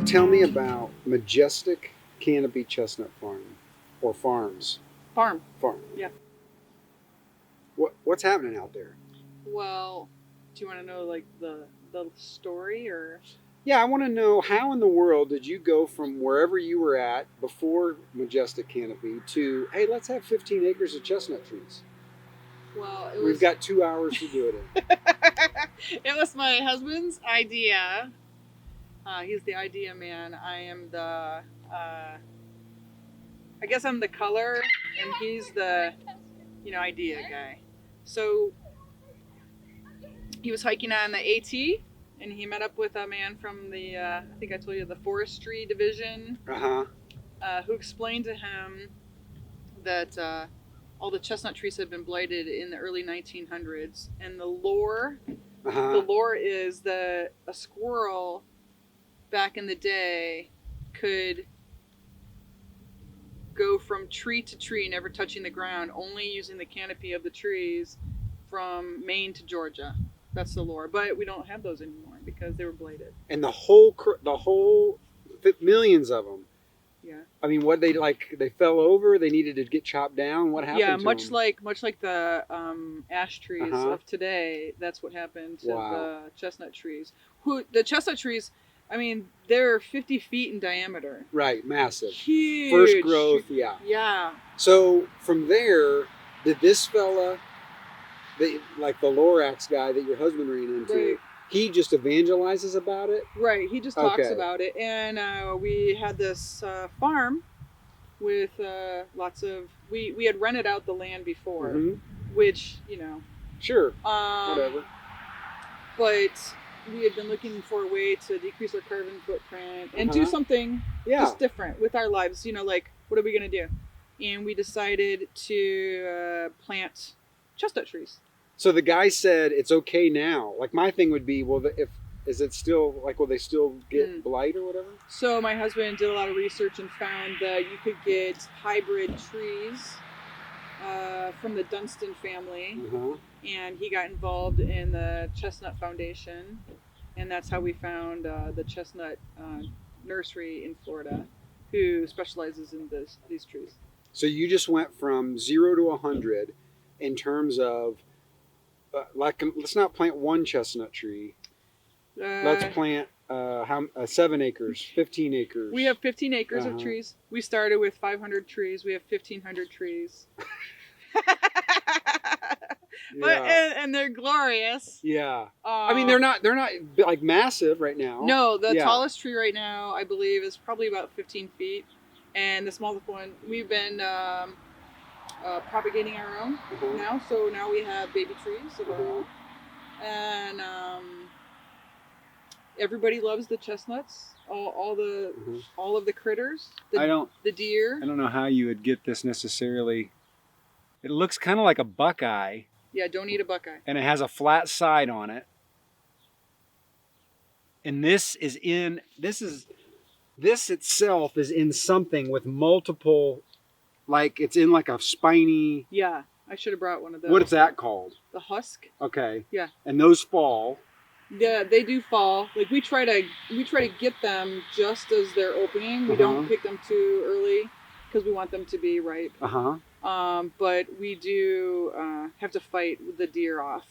tell me about Majestic Canopy Chestnut Farm, or farms. Farm. Farm. Yeah. What's happening out there? Well, do you want to know like the story or? Yeah, I want to know how in the world did you go from wherever you were at before Majestic Canopy to, hey, let's have 15 acres of chestnut trees. Well, We've got 2 hours to do it in. It was my husband's idea. He's the idea man. I am the, I guess I'm the color, and he's the, idea guy. So he was hiking on the AT, and he met up with a man from the, I think I told you, the forestry division, who explained to him that all the chestnut trees had been blighted in the early 1900s, and the lore is that a squirrel back in the day could go from tree to tree, never touching the ground, only using the canopy of the trees from Maine to Georgia. That's the lore, but we don't have those anymore because they were blighted. And the whole millions of them. Yeah. I mean, what they fell over. They needed to get chopped down. What happened? Yeah, to much them? like the ash trees of today. That's what happened to the chestnut trees. The chestnut trees, I mean, they're 50 feet in diameter. Right, massive. Huge. First growth, yeah. Yeah. So from there, did this fella, the Lorax guy that your husband ran into, right. He just evangelizes about it? Right, he just talks about it. And we had this farm with lots of, we had rented out the land before, which, Sure, whatever. But we had been looking for a way to decrease our carbon footprint and do something just different with our lives. Like, what are we going to do? And we decided to plant chestnut trees. So the guy said it's okay now. Like, my thing would be, well, is it still, like, will they still get blight or whatever? So my husband did a lot of research and found that you could get hybrid trees from the Dunstan family. And he got involved in the Chestnut Foundation. And that's how we found the Chestnut Nursery in Florida, who specializes in these trees. So you just went from 0 to 100 in terms of, let's not plant one chestnut tree. Let's plant 7 acres, 15 acres. We have 15 acres of trees. We started with 500 trees. We have 1,500 trees. But and they're glorious. Yeah. I mean, they're not like massive right now. No, the tallest tree right now, I believe, is probably about 15 feet, and the smallest one, we've been propagating our own now. So now we have baby trees of our own, and everybody loves the chestnuts. All of the critters. The deer. I don't know how you would get this necessarily. It looks kind of like a buckeye. Yeah, don't eat a buckeye. And it has a flat side on it. And this itself is in something with multiple, like it's in like a spiny. Yeah, I should have brought one of those. What is that called? The husk. Okay. Yeah. And those fall. Yeah, they do fall. Like we try to get them just as they're opening. We don't pick them too early because we want them to be ripe. But we do have to fight the deer off.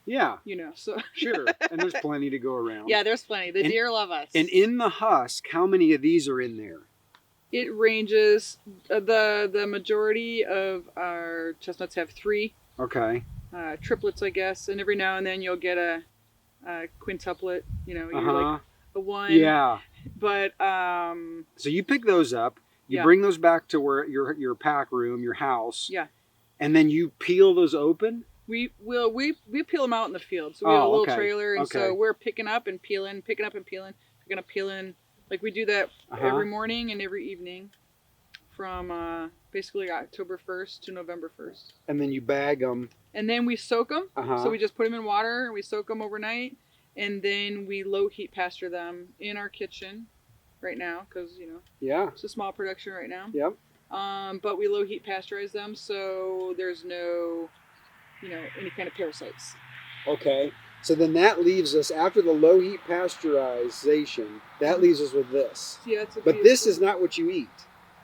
Yeah. So. Sure. And there's plenty to go around. Yeah, there's plenty. The deer love us. And in the husk, how many of these are in there? It ranges. The majority of our chestnuts have 3. Okay. Triplets, I guess. And every now and then you'll get a quintuplet. You're like a 1. Yeah. But so you pick those up. You bring those back to where your pack room, your house. Yeah. And then you peel those open? We peel them out in the field. So we have a little trailer, and so we're picking up and peeling. We're gonna peel in. Like we do that every morning and every evening from basically October 1st to November 1st. And then you bag them. And then we soak them. So we just put them in water and we soak them overnight. And then we low heat pasture them in our kitchen right now because, it's a small production right now. Yep. But we low heat pasteurize them so there's no, any kind of parasites. Okay. So then that leaves us, after the low heat pasteurization, that leaves us with this. Yeah, it's But this is not what you eat.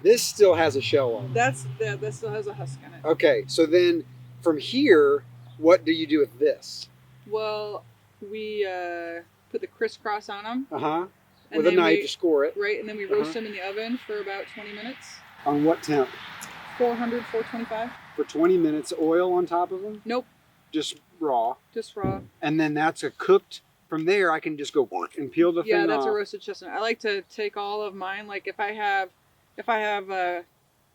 This still has a shell on it. That still has a husk in it. Okay, so then from here, what do you do with this? Well, we put the crisscross on them. Uh-huh. With a knife to score it. Right, and then we roast them in the oven for about 20 minutes. On what temp? 400, 425. For 20 minutes, oil on top of them? Nope. Just raw. Just raw. And then that's a cooked. From there, I can just go and peel the thing off. Yeah, that's a roasted chestnut. I like to take all of mine. Like if I have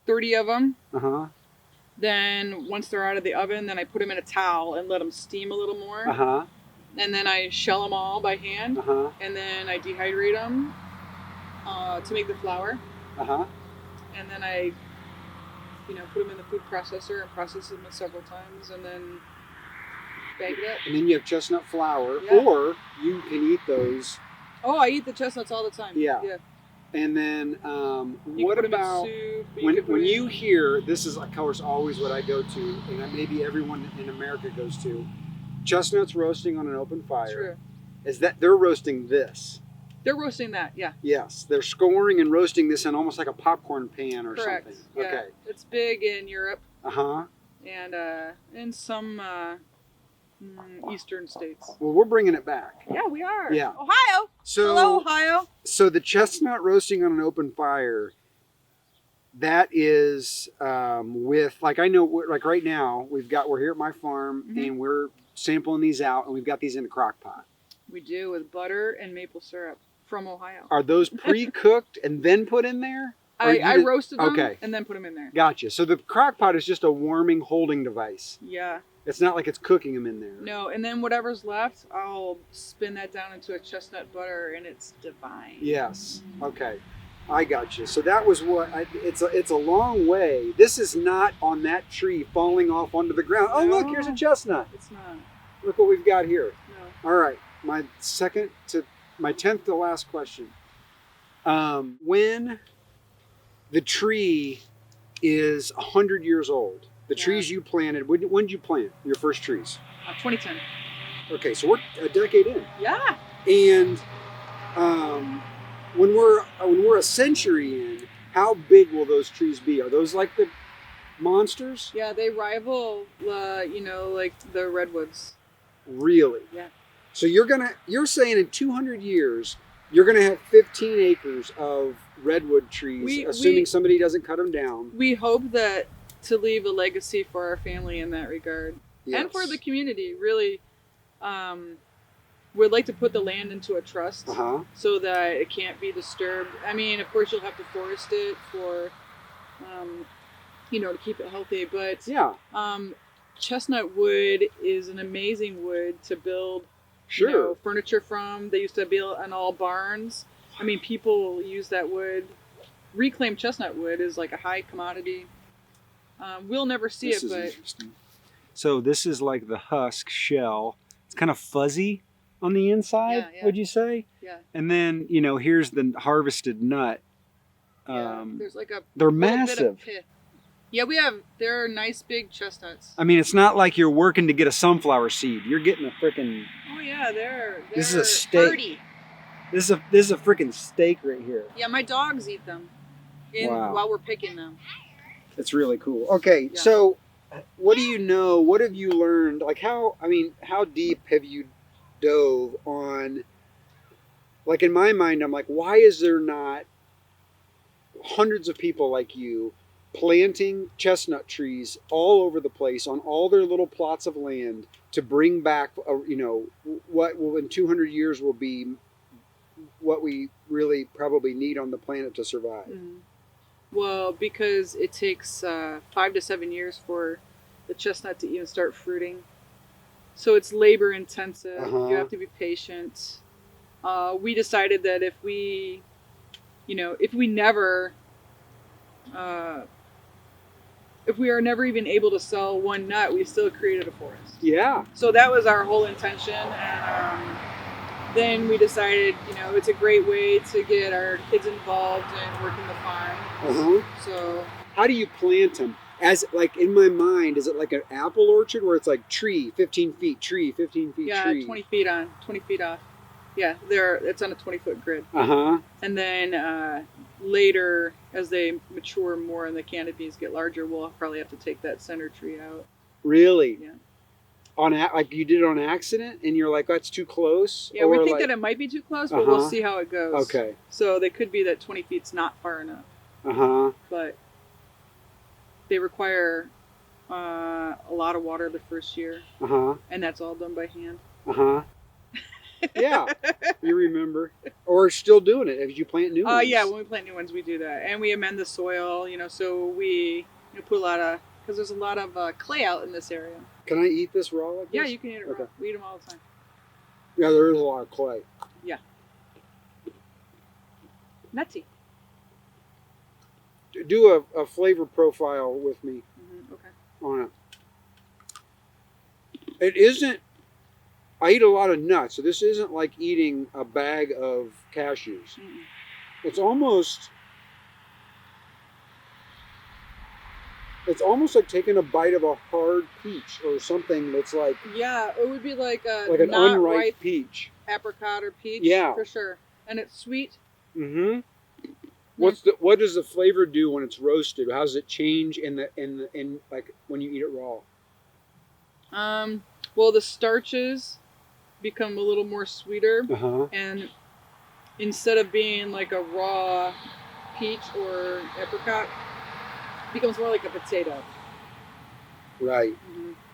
30 of them, then once they're out of the oven, then I put them in a towel and let them steam a little more. And then I shell them all by hand. And then I dehydrate them to make the flour. And then I, put them in the food processor and process them several times, and then bag it up. And then you have chestnut flour, Yeah. or you can eat those. Oh, I eat the chestnuts all the time. Yeah. And then what about when you hear, this is of course always what I go to, and maybe everyone in America goes to, chestnuts roasting on an open fire. True. Is that they're roasting this? They're roasting that, yeah. Yes, they're scoring and roasting this in almost like a popcorn pan or Correct. something. Yeah. Okay. It's big in Europe. And in some eastern states. Well, we're bringing it back. Yeah, we are. Yeah. Ohio. So, hello, Ohio. So the chestnut roasting on an open fire, that is with, like I know, like right now, we're here at my farm and we're sampling these out, and we've got these in a crock pot. We do, with butter and maple syrup from Ohio. Are those pre-cooked and then put in there? I roasted them and then put them in there. Gotcha. So the crock pot is just a warming, holding device. Yeah. It's not like it's cooking them in there. No, and then whatever's left, I'll spin that down into a chestnut butter, and it's divine. Yes. Okay. I got you. So that was it's a long way. This is not on that tree falling off onto the ground. Oh, look, here's a chestnut. It's not. Look what we've got here. No. All right. My 10th to last question. When the tree is 100 years old, the trees you planted, when did you plant your first trees? 2010. Okay, so we're a decade in. Yeah. And when we're a century in, how big will those trees be? Are those like the monsters? Yeah, they rival, like the redwoods. Really? Yeah. So you're saying in 200 years, you're gonna have 15 acres of redwood trees, assuming somebody doesn't cut them down. We hope that to leave a legacy for our family in that regard, and for the community. Really, we'd like to put the land into a trust so that it can't be disturbed. I mean, of course, you'll have to forest it for, to keep it healthy. But chestnut wood is an amazing wood to build furniture from. They used to build on all barns. I mean, people use that wood. Reclaimed chestnut wood is like a high commodity. We'll never see it, but interesting. So this is like the husk shell. It's kind of fuzzy on the inside, would you say? Yeah. And then, here's the harvested nut. There's like they're massive. Bit of pith. Yeah, they're nice big chestnuts. I mean, it's not like you're working to get a sunflower seed. You're getting a freaking... Oh yeah, they're this is a steak. Hardy. This is a freaking steak right here. Yeah, my dogs eat them while we're picking them. It's really cool. Okay, so what do you know? What have you learned? Like how deep have you dove on, like in my mind, I'm like, why is there not hundreds of people like you planting chestnut trees all over the place on all their little plots of land to bring back, what will in 200 years will be what we really probably need on the planet to survive? Mm-hmm. Well, because it takes 5 to 7 years for the chestnut to even start fruiting. So it's labor intensive. You have to be patient. We decided that if we are never even able to sell one nut, we still created a forest. Yeah. So that was our whole intention. And then we decided, it's a great way to get our kids involved and working the farm. So how do you plant them? As like in my mind, is it like an apple orchard where it's like tree 15 feet, tree 15 feet, Yeah, tree? 20 feet on, 20 feet off. Yeah, it's on a 20-foot grid. Uh-huh. And then later, as they mature more and the canopies get larger, we'll probably have to take that center tree out. Really? Yeah. Like you did it on accident, and you're like, that's too close. Yeah, we think that it might be too close, but we'll see how it goes. Okay. So they could be that 20 feet's not far enough. But they require a lot of water the first year. And that's all done by hand. Yeah, you remember, or still doing it if you plant new ones. Yeah, when we plant new ones, we do that, and we amend the soil. So we put a lot of, because there's a lot of clay out in this area. Can I eat this raw like this? Yeah, you can eat it raw. Okay. We eat them all the time. Yeah, there is a lot of clay. Yeah. Nutty. Do a flavor profile with me. Okay. On it. It isn't. I eat a lot of nuts, so this isn't like eating a bag of cashews. It's almost like taking a bite of a hard peach or something that's like. Yeah, it would be like an not unripe ripe peach. Apricot or peach. Yeah, for sure, and it's sweet. What does the flavor do when it's roasted? How does it change in like when you eat it raw? Well, the starches become a little more sweeter, and instead of being like a raw peach or apricot, it becomes more like a potato. Right.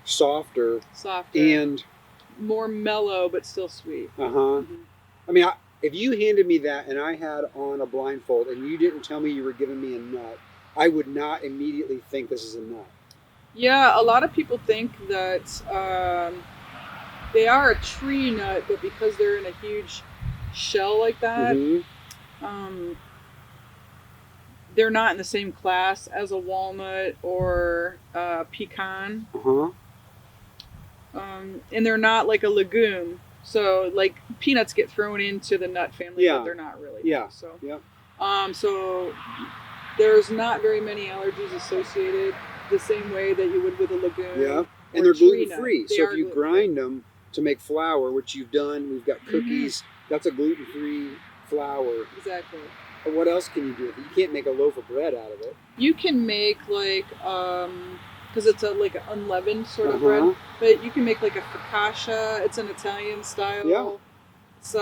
Softer. And more mellow, but still sweet. I mean, if you handed me that and I had on a blindfold and you didn't tell me you were giving me a nut, I would not immediately think this is a nut. Yeah, a lot of people think that they are a tree nut, but because they're in a huge shell like that, they're not in the same class as a walnut or a pecan. And they're not like a legume. So like peanuts get thrown into the nut family, but they're not really. So there's not very many allergies associated the same way that you would with a legume. Yeah, and they're gluten free. So if you grind them to make flour, which you've done, we've got cookies. That's a gluten free flour. Exactly. But what else can you do with it? You can't make a loaf of bread out of it. You can make like because it's like an unleavened sort of bread, but you can make like a focaccia. It's an Italian style. Yeah. It's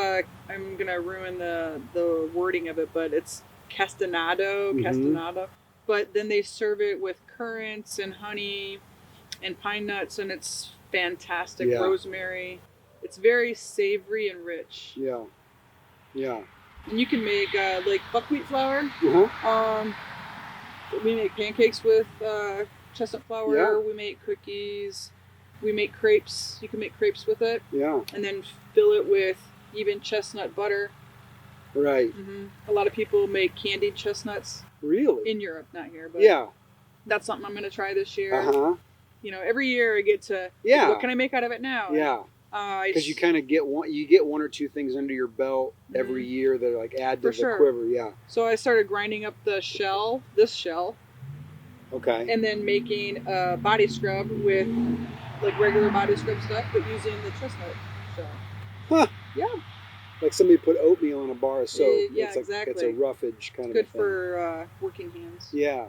I'm gonna ruin the wording of it, but it's castanado. But then they serve it with currants and honey and pine nuts, and it's fantastic. Rosemary. It's very savory and rich. Yeah. And you can make like buckwheat flour. We make pancakes with chestnut flour. We make cookies. We make crepes. You can make crepes with it. Yeah. And then fill it with even chestnut butter. Right. A lot of people make candied chestnuts. Really? In Europe, not here, but that's something I'm going to try this year. Every year I get to. What can I make out of it now? Yeah. Because you kind of get one or two things under your belt every year that like add to the quiver. Yeah. So I started grinding up this shell. Okay. And then making a body scrub with like regular body scrub stuff, but using the chestnut shell. Huh. Yeah. Like somebody put oatmeal in a bar of soap. Yeah, exactly. It's a roughage kind of good thing. For working hands. Yeah.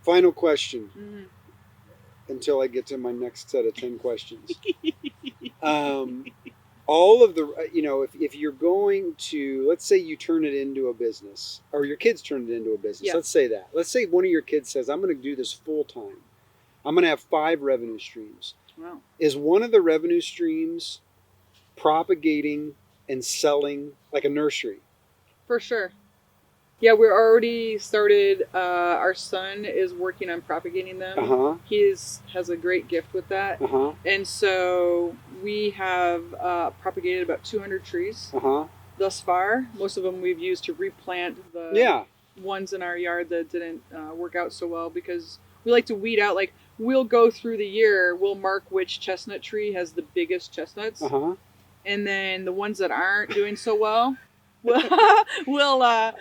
Final question. Until I get to my next set of 10 questions. All of the, if you're going to, let's say you turn it into a business, or your kids turn it into a business. Yeah. Let's say that. Let's say one of your kids says, I'm going to do this full time. I'm going to have 5 revenue streams. Wow. Is one of the revenue streams propagating and selling like a nursery? For sure. Yeah, we're already started. Our son is working on propagating them. He has a great gift with that. And so we have propagated about 200 trees thus far. Most of them we've used to replant the ones in our yard that didn't work out so well, because we like to weed out. Like, we'll go through the year, we'll mark which chestnut tree has the biggest chestnuts. And then the ones that aren't doing so well, we'll like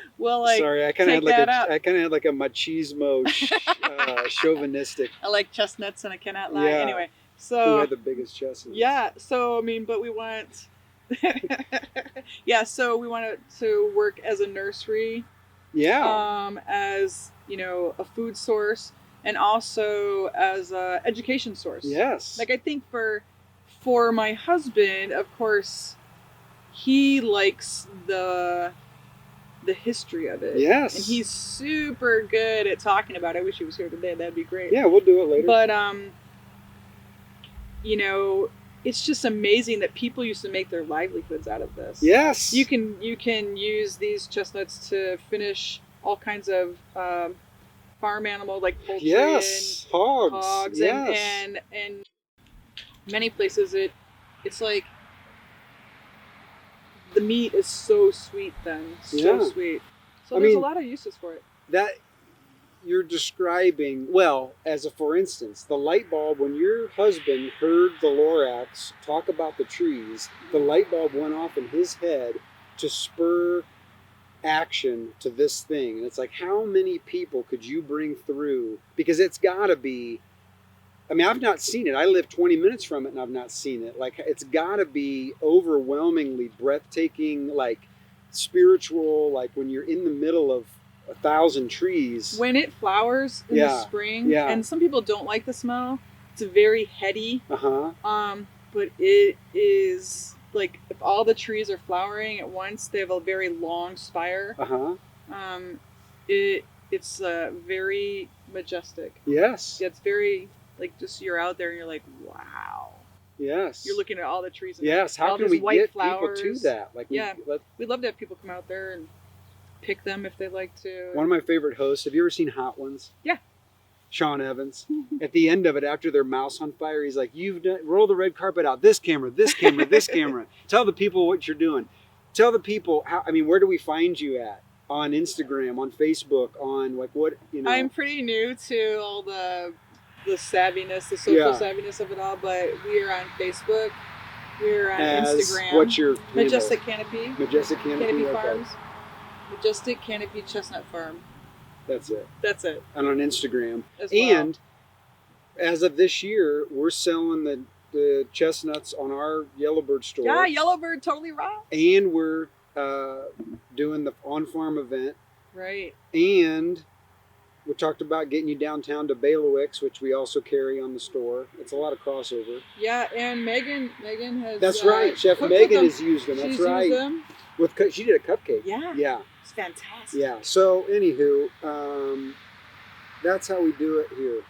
Sorry, I kind of take that out. had like a machismo, chauvinistic. I like chestnuts and I cannot lie. Yeah. Anyway, Who so had the biggest chestnuts? yeah, so I mean, but we want, yeah, so we want to work as a nursery, Yeah. as you know, a food source, and also as a education source. Yes. Like I think for my husband, of course, he likes the history of it. Yes. And he's super good at talking about it. I wish he was here today. That'd be great. Yeah, we'll do it later. But you know, it's just amazing that people used to make their livelihoods out of this. Yes. You can use these chestnuts to finish all kinds of farm animal like poultry Yes. and Hogs. Yes. and many places it's like the meat is so sweet then. So sweet. So there's a lot of uses for it. That you're describing, well, as a for instance, the light bulb, when your husband heard the Lorax talk about the trees, the light bulb went off in his head to spur action to this thing. And it's like, how many people could you bring through? Because it's got to be, I mean, I've not seen it. I live 20 minutes from it and I've not seen it. Like, it's got to be overwhelmingly breathtaking, like spiritual, like when you're in the middle of 1,000 trees. When it flowers in the spring, and some people don't like the smell, it's very heady. But it is like if all the trees are flowering at once, they have a very long spire. It's very majestic. Yes. It's very like just you're out there and you're like, wow. Yes. You're looking at all the trees. And yes. How can we get people to that? Like, we'd love to have people come out there and pick them if they like to. One of my favorite hosts. Have you ever seen Hot Ones? Yeah. Sean Evans. At the end of it, after their mouse on fire, he's like, "You've done, roll the red carpet out. This camera, this camera, this camera. Tell the people what you're doing. Tell the people how. I mean, where do we find you at? On Instagram, on Facebook, on like what you know." I'm pretty new to all the savviness, the social savviness of it all, but we are on Facebook. We're on Instagram. What's your Majestic Canopy? Majestic Canopy Farms. Majestic Canopy Chestnut Farm. That's it. That's it. And on Instagram. As well. And as of this year, we're selling the chestnuts on our Yellowbird store. Yeah, Yellowbird totally rocks. And we're doing the on-farm event. Right. And we talked about getting you downtown to Bailiwicks, which we also carry on the store. It's a lot of crossover. Yeah, and Megan has. That's right. Chef Megan has used them. That's right. Used them. She did a cupcake. Yeah. Yeah. It's fantastic. Yeah. So anywho, that's how we do it here.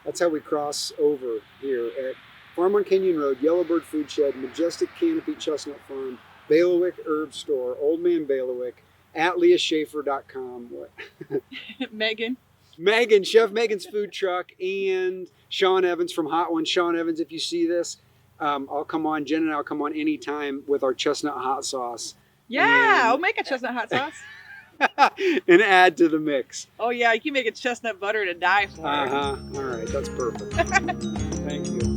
That's how we cross over here at Farm on Canyon Road, Yellowbird Food Shed, Majestic Canopy Chestnut Farm, Bailiwick Herb Store, Old Man Bailiwick, at leahschaefer.com. Megan, Chef Megan's food truck, and Sean Evans from Hot Ones. Sean Evans, if you see this, I'll come on. Jen and I'll come on anytime with our chestnut hot sauce. Yeah, I'll make a chestnut hot sauce. And add to the mix. Oh yeah, you can make a chestnut butter to die for. All right, that's perfect. Thank you.